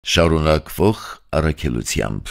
Շարունակվող առաքելությամբ։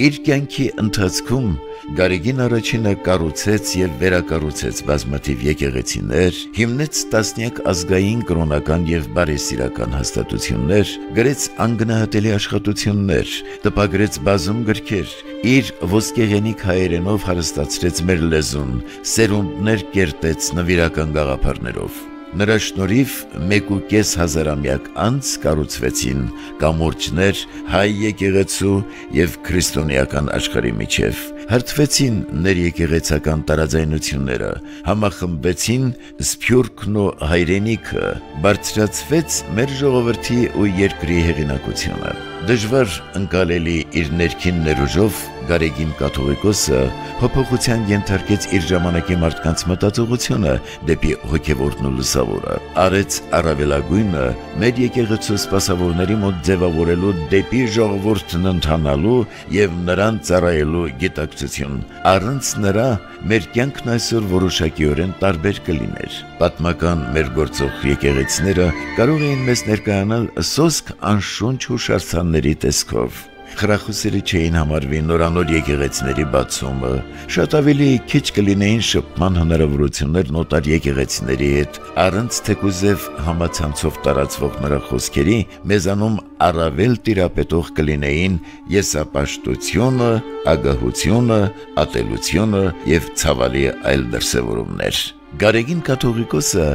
Իր կյանքի ընթացքում Գարեգին առաջինը կառուցեց եւ վերակառուցեց բազմաթիվ եկեղեցիներ, հիմնեց տասնյակ ազգային, կրոնական եւ բարեսիրական հաստատություններ, գրեց անգնահատելի աշխատություններ, տպագրեց բազում գրքեր, իր ոսկեղենիկ հայերենով հարստացրեց մեր լեզուն, սերունդներ կերտեց նվիրական գաղափարներով։ Նրա շնորհիվ 1.5 հազարամյակ անց կառուցվեցին կամուրջներ հայ եկեղեցու եւ քրիստոնեական աշխարհի միջև, հարթվեցին ներեկեղեցական տարաձայնությունները, համախմբվեցին սփյուռքն ու հայրենիքը, բարձրացվեց մեր ժողովրդի ու երկրի հեղինակությունը։ Դժվար ընկալելի իր ներքին ներուժով Գարեգին կաթողիկոսը փոփոխության ենթարկեց իր ժամանակի մարդկանց մտածողությունը դեպի հոգևորն ու լուսավորը, արեց առավելագույնը մեր եկեղեցու սպասավորների մոտ ձևավորելու դեպի ժողովուրդն ընթանալու եւ նրան ծառայելու գիտակցություն, առանց նրա մեր կյանքն այսօր որոշակիորեն տարբեր կլիներ։ Պատմական մեր գործող եկեղեցիները կարող էին մեզ ներկայանալ սոսկ անշունչ հուշարձանների տեսքով։ Խրախուսելի չէին համարվի նորանոր եկեղեցիների բացումը, շատ ավելի քիչ կլինեին շփման հնարավորություններ նոտար եկեղեցիների հետ, առանց թեկուզև համացանցով տարածվող նրա խոսքերի մեզանում առավել տիրապետող կլինեին եսապաշտությունը, ագահությունը, ատելությունը եւ ցավալի այլ դրսևորումներ։ Գարեգին կաթողիկոսը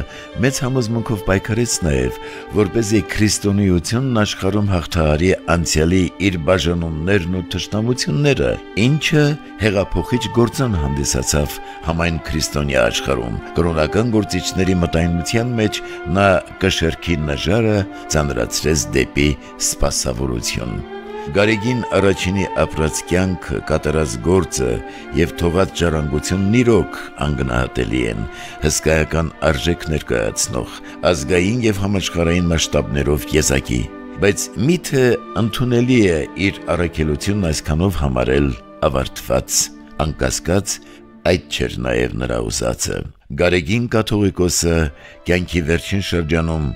մեծ համոզմունքով պայքարեց նաև, որպեսզի քրիստոնեությունն աշխարհում հաղթահարի անցյալի իր բաժանումներն ու թշնամությունները, ինչը հեղափոխիչ գործոն հանդիսացավ համայն քրիստոնյա աշխարհում։ Կրոնական գործիչների մտայնության մեջ նա կշեռքի նժարը ծանրացրեց դեպի սպասավորություն։ Գարեգին առաջինի ապրած կյանքը, կատարած գործը եւ թողած ժառանգությունն իրոք անգնահատելի են, հսկայական արժեք ներկայացնող, ազգային եւ համաշխարհային մասշտաբներով եզակի, բայց միթե ընդունելի է իր առաքելությունն այսքանով համարել ավարտված, անկասկած այդ չէր նաեւ նրա ուզածը։ Գարեգին կաթողիկոսը կյանքի վերջին շրջանում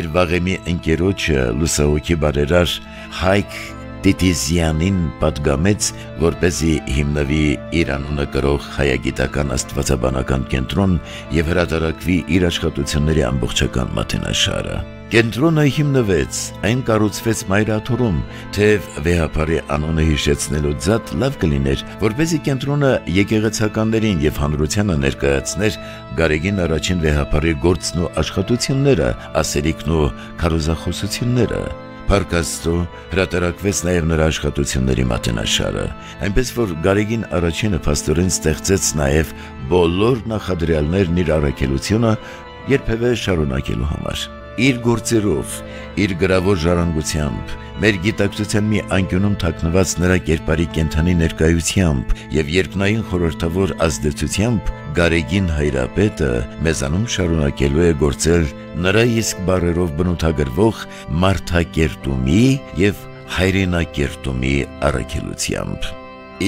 իր վաղեմի ընկերոջը լուսահոգի բարերար Հայկ Տիտիզյանին պատգամեց, որպեսզի հիմնվի իր անունը կրող հայագիտական աստվածաբանական կենտրոն եւ հրատարակվի իր աշխատությունների ամբողջական մատենաշարը։ Կենտրոնը հիմնվեց, այն կառուցվեց Մայրաթորում, թեև վեհապարի անունը հիշեցնելու ձատ լավ կլիներ, որպեսզի կենտրոնը եկեղեցականներին եւ հանրությանը ներկայացներ Գարեգին առաջին վեհապարի գործն ու աշխատությունները, ասելիքն ու քարոզախոսությունները։ Փառքաստու հրատարակվեց նաև նրա աշխատությունների մատենաշարը, այնպես որ Գարեգին առաջինը փաստորեն ստեղծեց նաև բոլոր նախադրյալներն իր առաքելությունը երբևէ շարունակելու համար։ Իր գործերով, իր գրավոր ժառանգությամբ, մեր գիտակցության մի անկյունում թաքնված նրա կերպարի կենդանի ներկայությամբ եւ երկնային խորհրդավոր ազդեցությամբ Գարեգին հայրապետը մեզանում շարունակելու է գործել նրա իսկ բառերով բնութագրվող մարդակերտումի եւ հայրենակերտումի առաքելությամբ։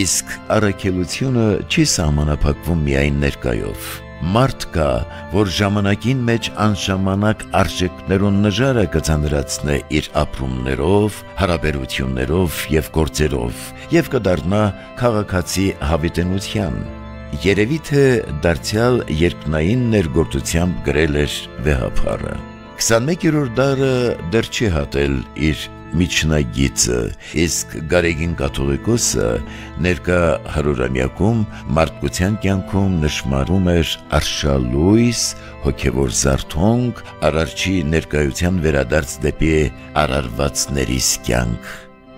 Իսկ առաքելությունը չի սահմանափակվում միայն ներկայով։ Մարդ կա, որ ժամանակին մեջ անժամանակ արժեքներուն նժարը կծանրացնե իր ապրումներով, հարաբերություններով եւ գործերով եւ կդառնա քաղաքացի հավիտենության։ Երևի թե դարձյալ երկնային ներգործությամբ գրել էր վեհապարը։ 21-րդ դարը դեռ չի հատել իր միջնագիծը, իսկ Գարեգին կաթողիկոսը ներկա հարյուրամյակում մարդկության կյանքում նշմարում էր արշալույս, հոգևոր զարթոնք, արարչի ներկայության վերադարձ դեպի արարվածներիս կյանք։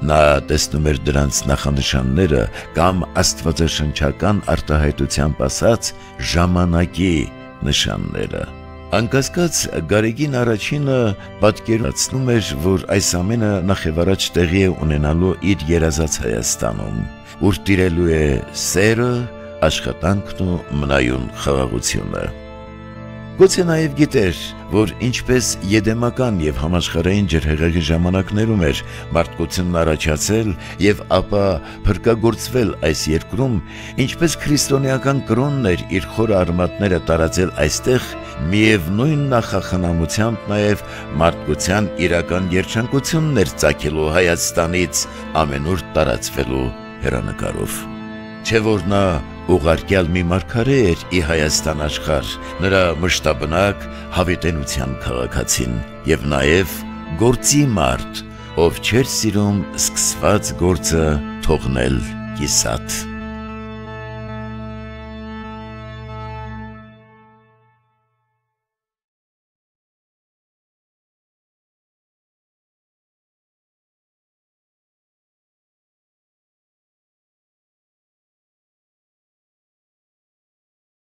Նա տեսնում էր դրանց նախանշանները կամ աստվածաշնչական արտահայտությամբ ասած ժամանակի նշանները։ Անկասկած Գարեգին առաջինը պատկերացնում էր, որ այս ամենը նախևառաջ տեղի է ունենալու իր երազած Հայաստանում, ուր տիրելու է սերը, աշխատանքն ու մնայուն խաղաղությունը։ Գուցե նաև գիտեր, որ ինչպես եդեմական եւ համաշխարհային ջրհեղեղի ժամանակներում էր մարդկությունն առաջացել եւ ապա փրկագործվել այս երկրում, ինչպես քրիստոնեական կրոնն էր իր խորը արմատները տարածել այստեղ, միևնույն նախախնամությամբ նաև մարդկության իրական երջանկությունն էր ծագելու Հայաստանից ամենուր տարածվելու հեռանկարով։ Չէ որ նա ուղարկյալ մի մարգարե էր ի Հայաստան աշխարհ, նրա մշտաբնակ հավիտենության քաղաքացին եւ նաեւ գործի մարդ, ով չէր սիրում սկսված գործը թողնել կիսատ։